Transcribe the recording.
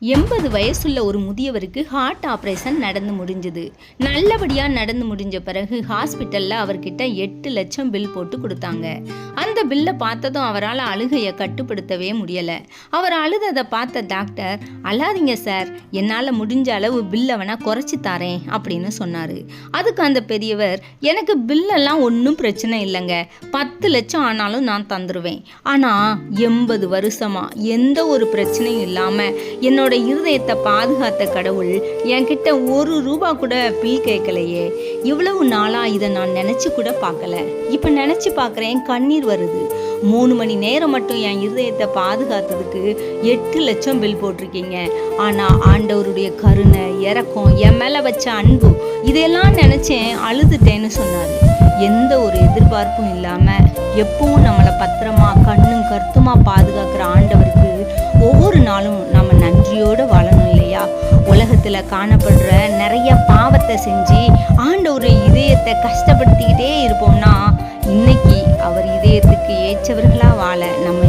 80 வயசுள்ள ஒரு முதியவருக்கு heart operation நடந்து முடிஞ்சது. நல்லபடியா நடந்து முடிஞ்ச பிறகு ஹாஸ்பிட்டல்ல அவர்கிட்ட 8 லட்சம் பில் போட்டு கொடுத்தாங்க. அந்த பில்லை பார்த்ததும் அவரால் அழுகையை கட்டுப்படுத்தவே முடியல. அவர் அழுததை பார்த்த டாக்டர், அழாதீங்க சார், என்னால் முடிஞ்ச அளவு பில்லை வேணா குறைச்சி தாரேன் அப்படின்னு சொன்னாரு. அதுக்கு அந்த பெரியவர், எனக்கு பில்லெல்லாம் ஒன்றும் பிரச்சனை இல்லைங்க, 10 லட்சம் ஆனாலும் நான் தந்துடுவேன். ஆனால் 80 வருஷமா எந்த ஒரு பிரச்சனையும் இல்லாமல் என்னோட இருதயத்தை பாதுகாத்த கடவுள் என்கிட்ட 1 ரூபா கூட பில் கேட்கலையே. இவ்வளவு நாளா இதை நான் நினைச்சு கூட பார்க்கல. இப்ப நினைச்சு பார்க்குறேன், கண்ணீர் வருது. 3 மணி நேரம் மட்டும் என் இருதயத்தை பாதுகாத்ததுக்கு 8 லட்சம் பில் போட்டிருக்கீங்க. ஆனா ஆண்டவருடைய கருணை, இரக்கம், என் மேல வச்ச அன்பு, இதையெல்லாம் நினைச்சேன், அழுதுட்டேன்னு சொன்னாரு. எந்த ஒரு எதிர்பார்ப்பும் இல்லாம எப்பவும் நம்மளை பத்திரமா கண்ணும் கருத்துமா பாதுகாக்கிற ஆண்டவருக்கு ஒவ்வொரு நாளும் நம்ம நன்றியோடு வாழணும் இல்லையா? உலகத்துல காணப்படுற நிறைய பாவத்தை செஞ்சு ஆண்டவர் இதயத்தை கஷ்டப்படுத்திக்கிட்டே இருப்போம்னா இன்னைக்கு அவர் இதயத்துக்கு ஏற்றவர்களா வாழ நம்ம